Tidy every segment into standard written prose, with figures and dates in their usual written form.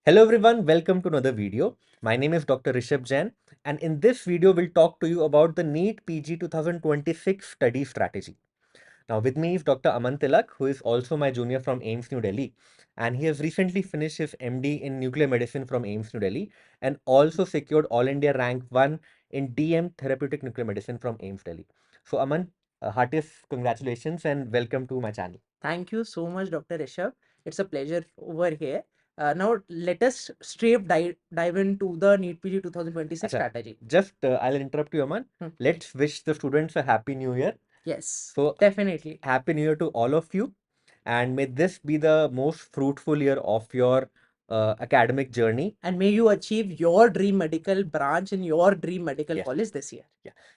Hello everyone, welcome to another video. My name is Dr. Rishabh Jain, and in this video we'll talk to you about the NEET-PG 2026 study strategy. Now with me is Dr. Aman Tilak, who is also my junior from AIIMS New Delhi, and he has recently finished his MD in nuclear medicine from AIIMS New Delhi and also secured All India rank 1 in DM therapeutic nuclear medicine from AIIMS Delhi. So Aman, heartiest congratulations and welcome to my channel. Thank you so much, Dr. Rishabh. It's a pleasure over here. Now, let us straight dive into the NEET-PG 2026 Acha, strategy. just I'll interrupt you, Aman. Let's wish the students a happy new year. Yes, So definitely. happy new year to all of you, and may this be the most fruitful year of your academic journey. And may you achieve your dream medical branch in your dream medical Yes. college this year.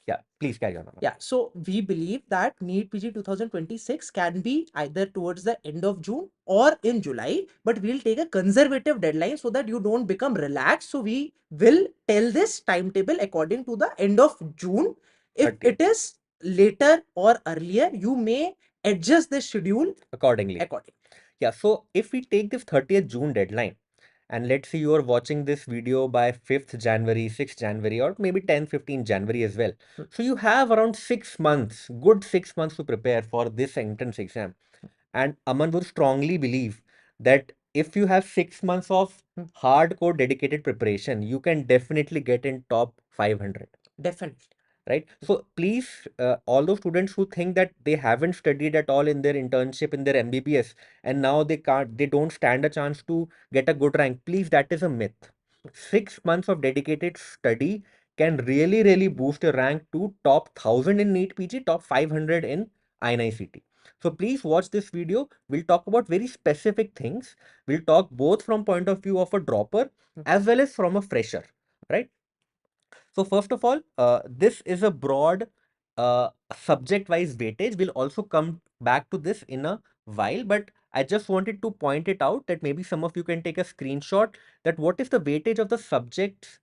Yeah. Please carry on, Aman. Yeah, so we believe that NEET-PG 2026 can be either towards the end of June or in July, but we'll take a conservative deadline so that you don't become relaxed. So we will tell this timetable according to the end of June. If 30th. it is later or earlier, you may adjust the schedule accordingly. Yeah, so if we take this 30th June deadline, and let's say you are watching this video by 5th January, 6th January, or maybe 10th, 15th January as well. So you have around 6 months, good 6 months to prepare for this entrance exam. And Aman would strongly believe that if you have 6 months of hardcore dedicated preparation, you can definitely get in top 500. Definitely. Right? So please, all those students who think that they haven't studied at all in their internship, in their MBBS, and now they don't stand a chance to get a good rank, please, that is a myth. 6 months of dedicated study can really, really boost your rank to top 1000 in NEET PG, top 500 in INICT. So please watch this video. We'll talk about very specific things. We'll talk both from point of view of a dropper as well as from a fresher, right? So first of all, this is a broad subject-wise weightage. We'll also come back to this in a while, but I just wanted to point it out that maybe some of you can take a screenshot that what is the weightage of the subjects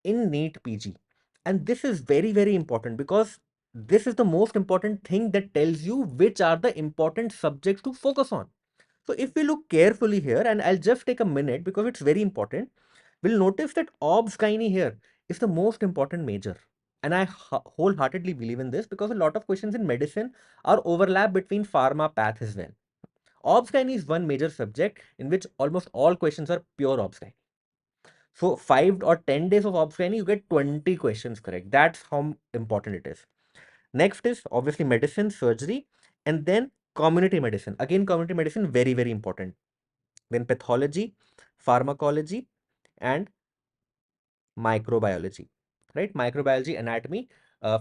in NEET PG. And this is very, very important because this is the most important thing that tells you which are the important subjects to focus on. So if we look carefully here, and I'll just take a minute because it's very important, we'll notice that obs gynae here is the most important major. And I wholeheartedly believe in this because a lot of questions in medicine are overlap between pharma path as well. Obs gynae is one major subject in which almost all questions are pure obs gynae. So 5 or 10 days of obs gynae, you get 20 questions correct. That's how important it is. Next is obviously medicine, surgery, and then community medicine. Again, community medicine, very, very important. Then pathology, pharmacology, and microbiology, right? Microbiology, anatomy,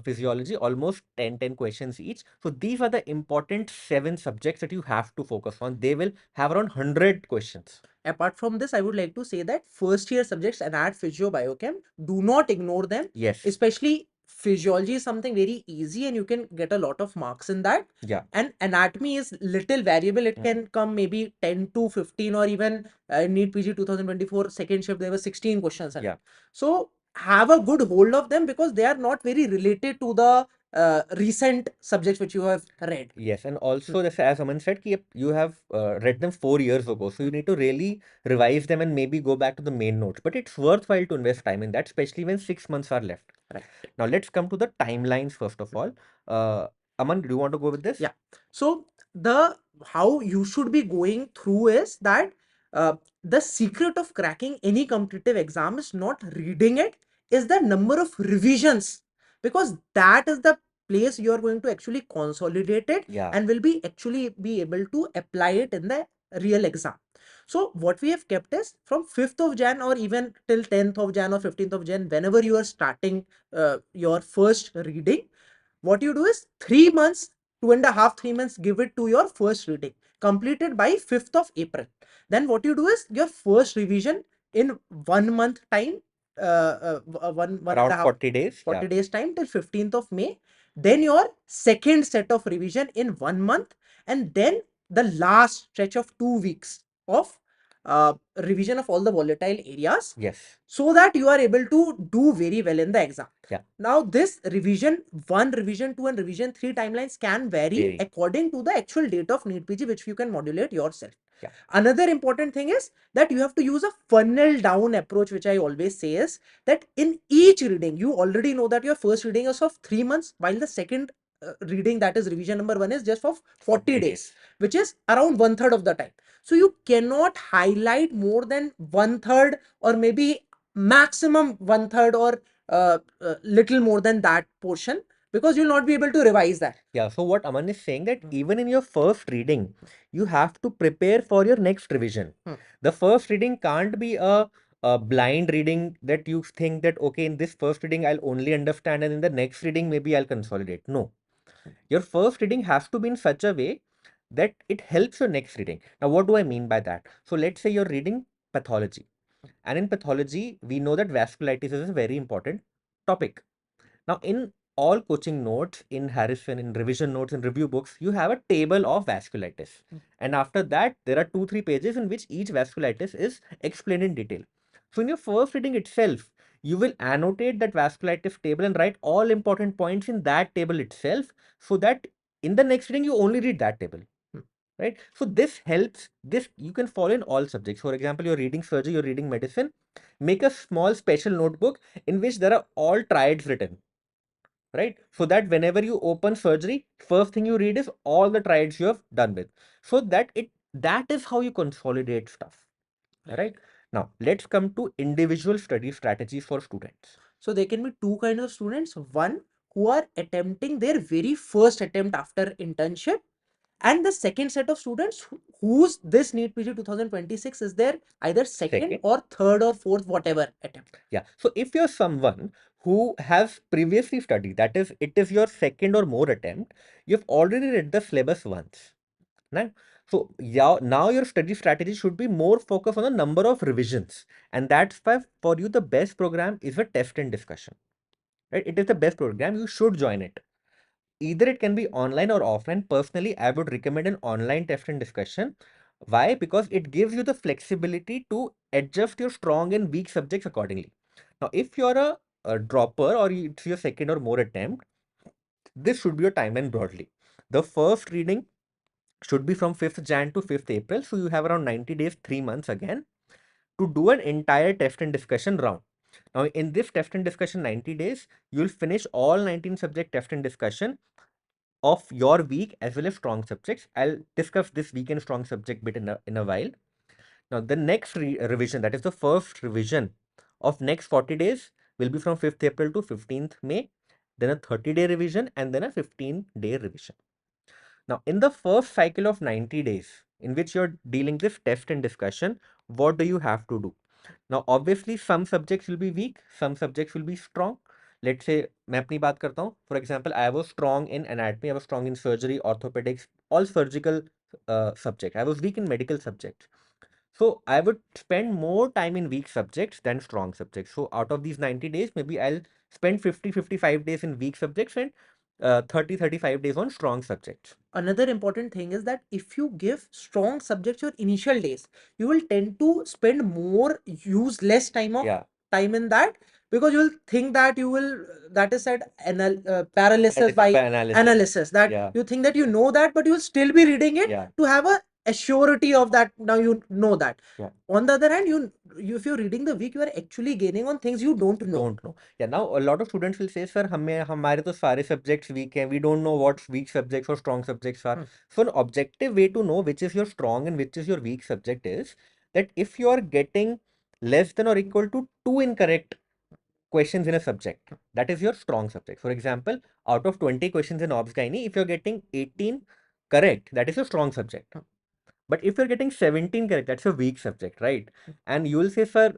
physiology, almost 10 questions each. So these are the important 7 subjects that you have to focus on. They will have around 100 questions. Apart from this, I would like to say that first year subjects, anat, physio, biochem, do not ignore them. Yes. Especially physiology is something very easy and you can get a lot of marks in that. Yeah. And anatomy is little variable. It can come maybe 10 to 15 or even NEET PG 2024 second shift, there were 16 questions. Yeah. So have a good hold of them because they are not very related to the recent subjects which you have read. Yes, and also as Aman said, you have read them 4 years ago, so you need to really revise them and maybe go back to the main notes. But it's worthwhile to invest time in that, especially when 6 months are left. Right. Now let's come to the timelines first of all. Aman, do you want to go with this? Yeah. So the how you should be going through is that the secret of cracking any competitive exam is not reading it, is the number of revisions, because that is the place you are going to actually consolidate it. Yeah. And will be actually be able to apply it in the real exam. So what we have kept is from 5th of Jan or even till 10th of Jan or 15th of Jan, whenever you are starting your first reading, what you do is 3 months, 2.5, 3 months, give it to your first reading, completed by 5th of April. Then what you do is your first revision in 1 month time, one and Around a half 40 days. 40 Yeah. days time till 15th of May. Then your second set of revision in 1 month, and then the last stretch of 2 weeks of revision of all the volatile areas. Yes. So that you are able to do very well in the exam. Yeah. Now this revision 1, revision 2 and revision 3 timelines can vary according to the actual date of NEET PG, which you can modulate yourself. Yeah. Another important thing is that you have to use a funnel down approach, which I always say is that in each reading, you already know that your first reading is of 3 months, while the second reading, that is revision number 1, is just of 40 days, which is around 1/3 of the time. So you cannot highlight more than 1/3, or maybe maximum 1/3, or little more than that portion, because you'll not be able to revise that. Yeah, so what Aman is saying that even in your first reading, you have to prepare for your next revision. The first reading can't be a blind reading that you think that, okay, in this first reading, I'll only understand, and in the next reading, maybe I'll consolidate. No, your first reading has to be in such a way that it helps your next reading. Now, what do I mean by that? So, let's say you're reading pathology, and in pathology, we know that vasculitis is a very important topic. Now, in all coaching notes, in Harrison, in revision notes, in review books, you have a table of vasculitis. And after that, there are 2-3 pages in which each vasculitis is explained in detail. So, in your first reading itself, you will annotate that vasculitis table and write all important points in that table itself, so that in the next reading, you only read that table. Right? So, this helps. This you can follow in all subjects. For example, you're reading surgery, you're reading medicine. Make a small special notebook in which there are all triads written, right? So that whenever you open surgery, first thing you read is all the triads you have done with. So that is how you consolidate stuff. Right? Now let's come to individual study strategies for students. So there can be two kinds of students. One who are attempting their very first attempt after internship, and the second set of students whose this NEET-PG 2026 is their either second or third or fourth, whatever attempt. Yeah. So if you're someone who has previously studied, that is, it is your second or more attempt, you've already read the syllabus once. Right? So yeah, now your study strategy should be more focused on the number of revisions. And that's why for you, the best program is a test and discussion. Right? It is the best program. You should join it. Either it can be online or offline. Personally, I would recommend an online test and discussion. Why? Because it gives you the flexibility to adjust your strong and weak subjects accordingly. Now, if you're a dropper or it's your second or more attempt, this should be your timeline broadly. The first reading should be from 5th Jan to 5th April. So you have around 90 days, 3 months again, to do an entire test and discussion round. Now, in this test and discussion 90 days, you'll finish all 19 subject test and discussion of your weak as well as strong subjects. I'll discuss this weak and strong subject bit in a while. Now, the next revision, that is the first revision of next 40 days, will be from 5th April to 15th May, then a 30-day revision, and then a 15-day revision. Now, in the first cycle of 90 days, in which you're dealing with test and discussion, what do you have to do? Now, obviously, some subjects will be weak, some subjects will be strong. Let's say, मैं अपनी बात करता हूँ. For example, I was strong in anatomy, I was strong in surgery, orthopedics, all surgical subjects. I was weak in medical subjects. So I would spend more time in weak subjects than strong subjects. So out of these 90 days, maybe I'll spend 50-55 days in weak subjects and 30-35 days on strong subjects. Another important thing is that if you give strong subjects your initial days, you will tend to spend more, use less time in that, because you will think that you will, that is said, paralysis by analysis, that you think that you know that, but you will still be reading it to have a assurity of that now you know that. On the other hand, if you're reading the week, you are actually gaining on things you don't know. Yeah, now a lot of students will say, sir, हमारे तो सारे subjects weak हैं. We don't know what weak subjects or strong subjects are. So an objective way to know which is your strong and which is your weak subject is that if you are getting less than or equal to 2 incorrect questions in a subject, that is your strong subject. For example, out of 20 questions in obs gynae, if you're getting 18 correct, that is your strong subject. But if you're getting 17 correct, that's a weak subject, right? And you will say, sir,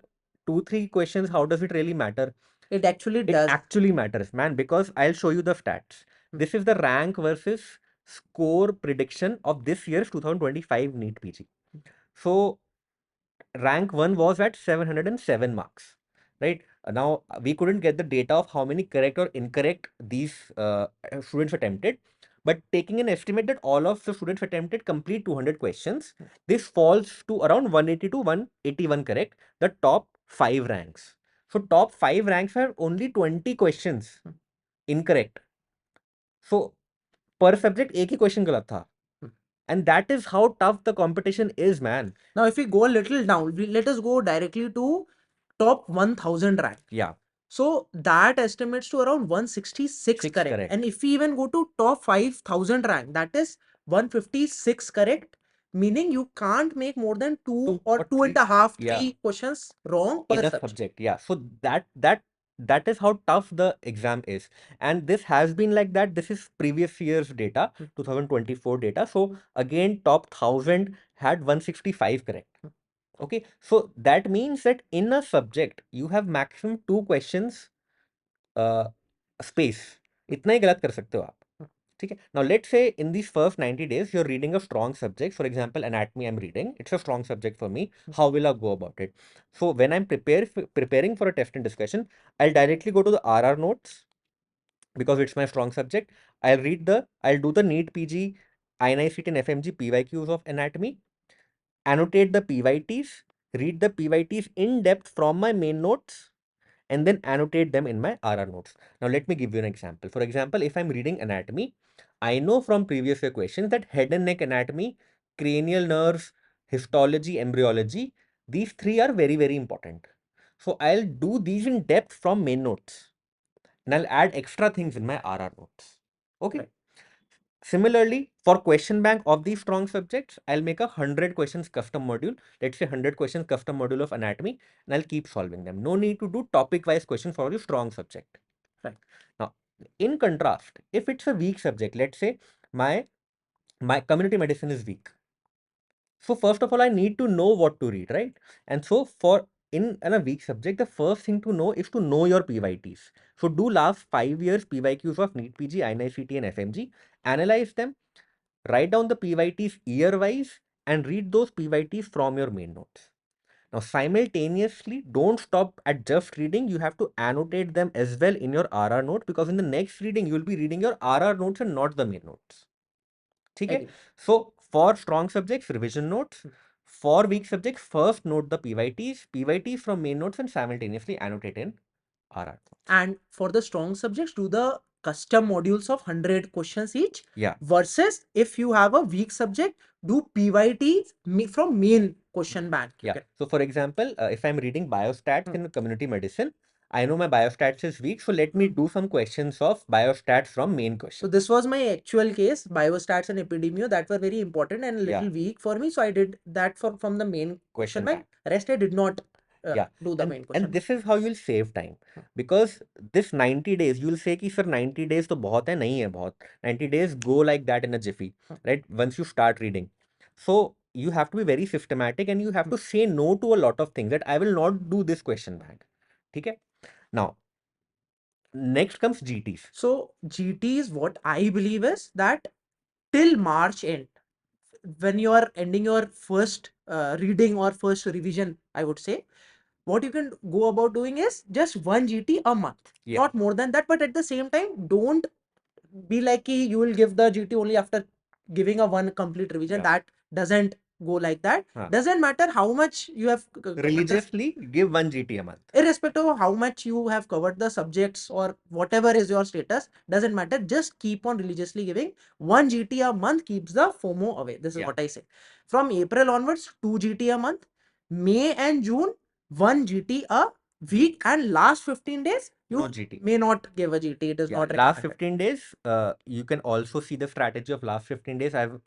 2-3 questions, how does it really matter? It actually It does. actually matters, man, because I'll show you the stats. This is the rank versus score prediction of this year's 2025 NEET-PG. So rank 1 was at 707 marks, right? Now, we couldn't get the data of how many correct or incorrect these students attempted, but taking an estimate that all of the students attempted complete 200 questions, this falls to around 180 to 181 correct, the top 5 ranks. So, top 5 ranks have only 20 questions incorrect. So, per subject एक ही question गलत था. And that is how tough the competition is, man. Now, if we go a little down, let us go directly to top 1000 rank. Yeah. So that estimates to around 166 Six correct. correct. And if we even go to top 5000 rank, that is 156 correct, meaning you can't make more than two or two and three. a half, Yeah. three questions wrong In per a subject. subject. Yeah. So that is how tough the exam is. And this has been like that. This is previous year's data, 2024 data. So again, top 1000 had 165 correct. Okay. So that means that in a subject, you have maximum 2 questions space. इतना ही गलत कर सकते हो आप. ठीक है. Now let's say in these first 90 days you're reading a strong subject. For example, anatomy I'm reading. It's a strong subject for me. How will I go about it? So when I'm preparing for a test and discussion, I'll directly go to the RR notes because it's my strong subject. I'll do the NEET-PG, INICT and FMG PYQs of anatomy, annotate the PYTs, read the PYTs in depth from my main notes, and then annotate them in my RR notes. Now, let me give you an example. For example, if I'm reading anatomy, I know from previous year questions that head and neck anatomy, cranial nerves, histology, embryology, these three are very, very important. So I'll do these in depth from main notes and I'll add extra things in my RR notes. Okay. Right. Similarly, for question bank of these strong subjects, I'll make 100 questions custom module. Let's say 100 questions custom module of anatomy, and I'll keep solving them. No need to do topic-wise questions for your strong subject. Right. Now, in contrast, if it's a weak subject, let's say my community medicine is weak. So first of all, I need to know what to read, right? And so for in a weak subject, the first thing to know is to know your PYTs. So do last 5 years PYQs of NEET-PG, INICT and FMG, analyze them, write down the PYTs year-wise and read those PYTs from your main notes. Now, simultaneously, don't stop at just reading. You have to annotate them as well in your RR note because in the next reading, you will be reading your RR notes and not the main notes. Okay? So, for strong subjects, revision notes. For weak subjects, first note the PYTs from main notes and simultaneously annotate in RR notes. And for the strong subjects, do the custom modules of 100 questions each. Yeah. Versus if you have a weak subject, do PYT from main question bank. Yeah. So for example, if I'm reading biostats in community medicine, I know my biostats is weak. So let me do some questions of biostats from main question. So this was my actual case, biostats and epidemio that were very important and a little weak for me. So I did that from the main question bank. Rest I did not do the main question. And this is how you'll save time because this 90 days you'll say कि sir 90 days तो बहुत है नहीं है बहुत 90 days go like that in a jiffy, right? Once you start reading, so you have to be very systematic and you have to say no to a lot of things that I will not do this question bank. ठीक है? Now next comes GTs. So GTs, what I believe is that till March end, when you are ending your first reading or first revision, I would say, what you can go about doing is just one GT a month, not more than that. But at the same time, don't be like you will give the GT only after giving a one complete revision. That doesn't go like that. Doesn't matter how much you have Religiously give one GT a month. Irrespective of how much you have covered the subjects or whatever is your status, doesn't matter. Just keep on religiously giving one GT a month, keeps the FOMO away. This is what I say. From April onwards, 2 GT a month. May and June, 1 GT a week, and last 15 days you No GT. may not give a GT. It is not recommended. Last 15 days, you can also see the strategy of last 15 days. I've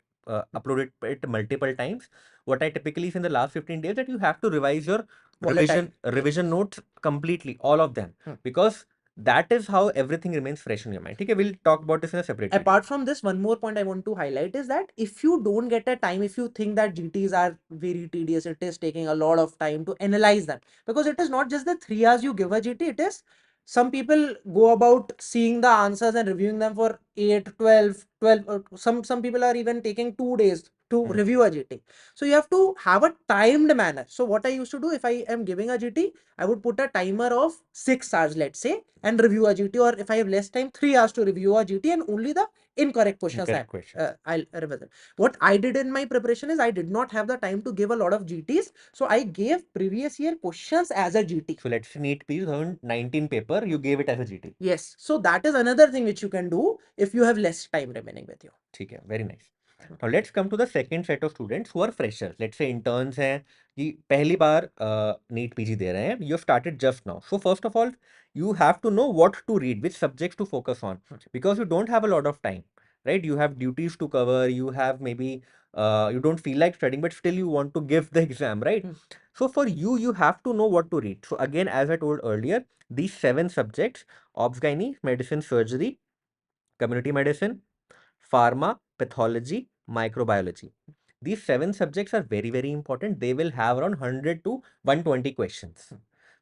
uploaded it multiple times. What I typically see in the last 15 days that you have to revise your revision notes completely, all of them, because that is how everything remains fresh in your mind. Okay, we'll talk about this in a separate video. Apart from this, one more point I want to highlight is that if you don't get a time, if you think that GTs are very tedious, it is taking a lot of time to analyze them, because it is not just the 3 hours you give a GT, it is some people go about seeing the answers and reviewing them for 8, 12. Some people are even taking 2 days to review a GT. So you have to have a timed manner. So what I used to do, if I am giving a GT, I would put a timer of 6 hours, let's say, and review a GT. Or if I have less time, 3 hours to review a GT, and only the incorrect questions I'll revisit. What I did in my preparation is I did not have the time to give a lot of GTs. So I gave previous year questions as a GT. So let's say NEET-PG 2019 paper, you gave it as a GT. Yes. So that is another thing which you can do if you have less time remaining with you. Okay, very nice. Now let's come to the second set of students who are freshers. Let's say interns हैं कि पहली बार NEET PG दे रहे हैं. You started just now. So first of all, you have to know what to read, which subjects to focus on, because you don't have a lot of time, right? You have duties to cover. You have maybe you don't feel like studying, but still you want to give the exam, right? So for you, you have to know what to read. So again, as I told earlier, these 7 subjects: obs gynae, medicine, surgery, community medicine, pharma, pathology, microbiology. These 7 subjects are very, very important. They will have around 100 to 120 questions.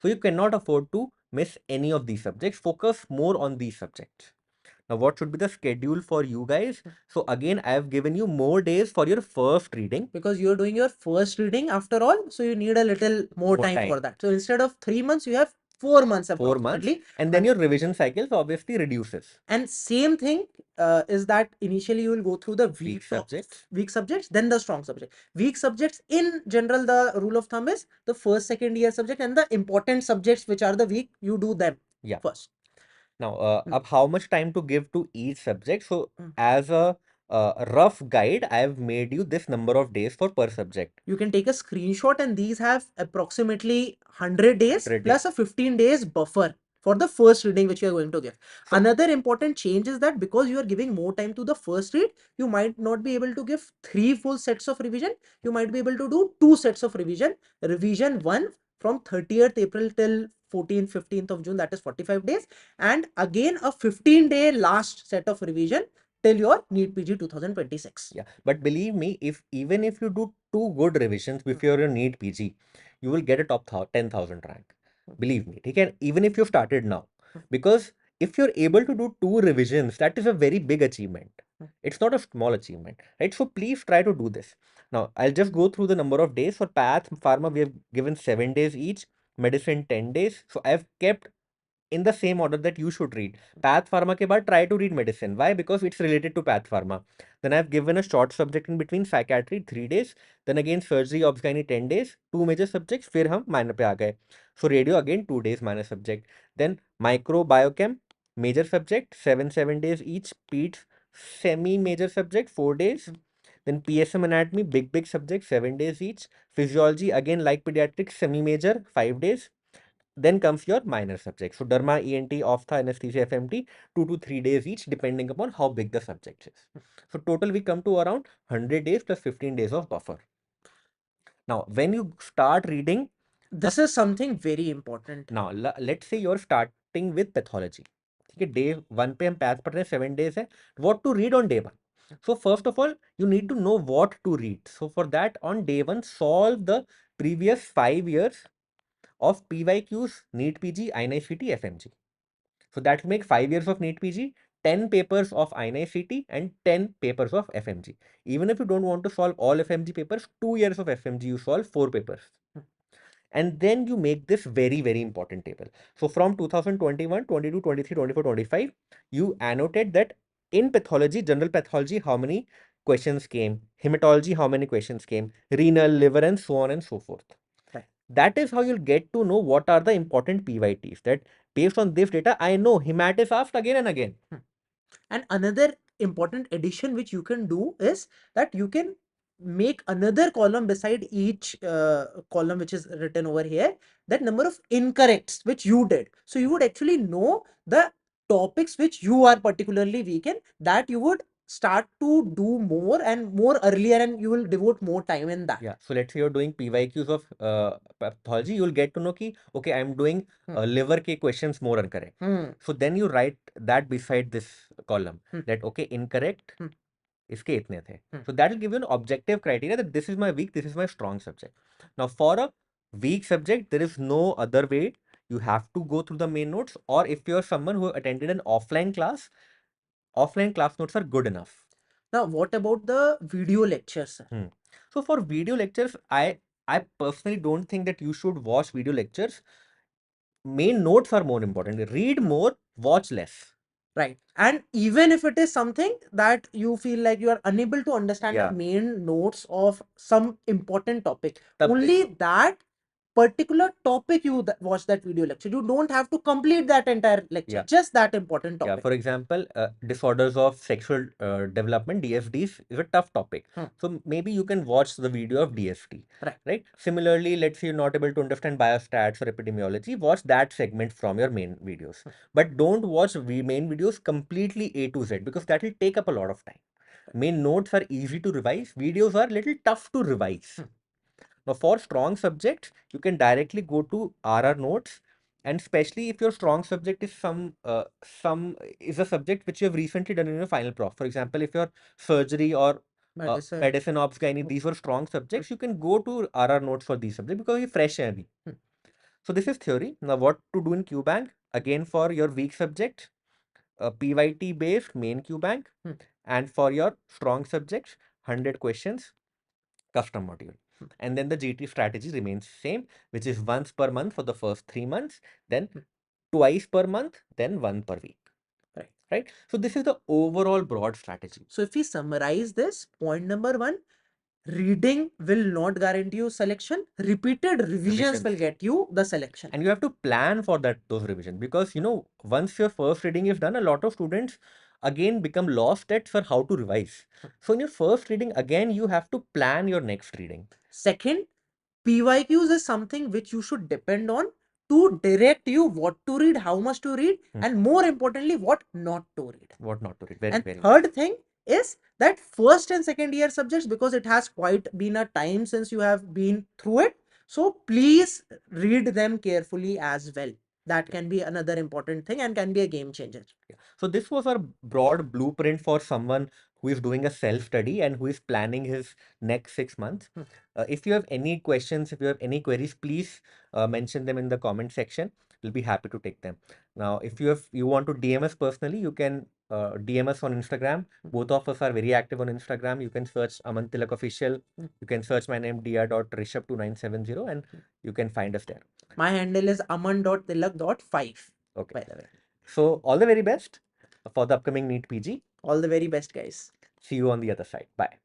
So you cannot afford to miss any of these subjects. Focus more on these subjects. Now, what should be the schedule for you guys? So again, I have given you more days for your first reading. Because you're doing your first reading after all, so you need a little more More time for time. that. So instead of 3 months, you have 4 months 4 months. approximately. And then your revision cycles obviously reduces. And same thing is that initially you will go through the Weak subjects. weak subjects, then the strong subject. Weak subjects, in general, the rule of thumb is the first, second year subject, and the important subjects which are the weak, you do them first. Now, अब how much time to give to each subject? So, as a rough guide, I have made you this number of days for per subject. You can take a screenshot, and these have approximately 100 days 100 plus a 15 days buffer for the first reading which you are going to give. So- Another important change is that because you are giving more time to the first read, you might not be able to give 3 full sets of revision. You might be able to do 2 sets of revision. Revision 1 from 30th April till 14th, 15th of June, that is 45 days. And again, a 15-day last set of revision till your NEET-PG 2026. Yeah, but believe me, if even if you do 2 good revisions before your NEET PG, you will get a top 10,000 rank. Believe me, okay? Even if you started now, because if you're able to do 2 revisions, that is a very big achievement. It's not a small achievement, right? So please try to do this. Now, I'll just go through the number of days. For Path, Pharma, we have given 7 days each, Medicine 10 days. So I've kept in the same order that you should read. Path Pharma ke baad try to read medicine. Why? Because it's related to Path Pharma. Then I've given a short subject in between, psychiatry 3 days. Then again surgery, obs gynae 10 days. 2 major subjects. फिर हम minor पे आ गए. So radio again 2 days minor subject. Then micro biochem major subject 7 days each. Peds semi major subject 4 days. Then PSM anatomy big subject 7 days each. Physiology again like pediatrics semi major 5 days. Then comes your minor subject. So derma, ENT, ophtha, anesthesia, FMT, 2 to 3 days each, depending upon how big the subject is. So total we come to around 100 days plus 15 days of buffer. Now, when you start reading, this is something very important. Now let's say you're starting with pathology. Okay, day 1 पे हम path पढ़ रहे हैं 7 days है. What to read on day 1? So first of all, you need to know what to read. So for that, on day 1, solve the previous 5 years of PYQs, NEET PG, INI-CT, FMG. So that will make 5 years of NEET PG, 10 papers of INI-CT, and 10 papers of FMG. Even if you don't want to solve all FMG papers, 2 years of FMG, you solve 4 papers. And then you make this very, very important table. So from 2021, 22, 23, 24, 25, you annotate that in pathology, general pathology, how many questions came, hematology, how many questions came, renal, liver, and so on and so forth. That is how you'll get to know what are the important PYTs. That based on this data, I know hemat is asked again and again. And another important addition which you can do is that you can make another column beside each column which is written over here, that number of incorrects which you did. So you would actually know the topics which you are particularly weak in, that you would start to do more and more earlier, and you will devote more time in that. Yeah. So let's say you're doing PYQs of pathology, you'll get to know ki, okay, I'm doing liver ke questions more incorrect. So then you write that beside this column that, okay, incorrect, इसके इतने थे. So that will give you an objective criteria that this is my weak, this is my strong subject. Now for a weak subject, there is no other way. You have to go through the main notes, or if you're someone who attended an offline class notes are good enough. Now, what about the video lectures, sir? So for video lectures, I personally don't think that you should watch video lectures. Main notes are more important. Read more, watch less. Right. And even if it is something that you feel like you are unable to understand the main notes of some important topic, only that particular topic you watch that video lecture. You don't have to complete that entire lecture, Yeah. just that important Yeah, topic. for example, disorders of sexual development, DSDs, is a tough topic. So maybe you can watch the video of DSD, Right. right? Similarly, let's say you're not able to understand biostats or epidemiology, watch that segment from your main videos. But don't watch main videos completely A to Z, because that will take up a lot of time. Main notes are easy to revise, videos are little tough to revise. Now, for strong subjects, you can directly go to RR notes, and especially if your strong subject is some is a subject which you have recently done in your final prof. For example, if your surgery or medicine ops gynae, these were strong subjects, you can go to RR notes for these subjects because you're fresh and heavy. So this is theory. Now, what to do in QBank? Again, for your weak subject, PYT based main QBank, and for your strong subjects, 100 questions custom module. And then the GT strategy remains same, which is once per month for the first 3 months, then twice per month, then one per week. Right? So this is the overall broad strategy. So if we summarize this, point number one, reading will not guarantee you selection. Repeated revisions will get you the selection. And you have to plan for those revisions, because once your first reading is done, a lot of students again become lost at for how to revise. So in your first reading, again, you have to plan your next reading. Second, PYQs is something which you should depend on to direct you what to read, how much to read, and more importantly, what not to read. What not to read. Very, And very third thing is that first and second year subjects, because it has quite been a time since you have been through it, so please read them carefully as well. That can be another important thing and can be a game changer. So this was our broad blueprint for someone who is doing a self-study and who is planning his next 6 months. If you have any questions, if you have any queries, please mention them in the comment section. We'll be happy to take them. Now, if you want to DM us personally, you can DM us on Instagram. Both of us are very active on Instagram. You can search Aman Tilak Official. You can search my name dr.rishabh2970 and you can find us there. My handle is aman.tilak.5. Okay. By the way. So all the very best for the upcoming NEET PG. All the very best, guys. See you on the other side. Bye.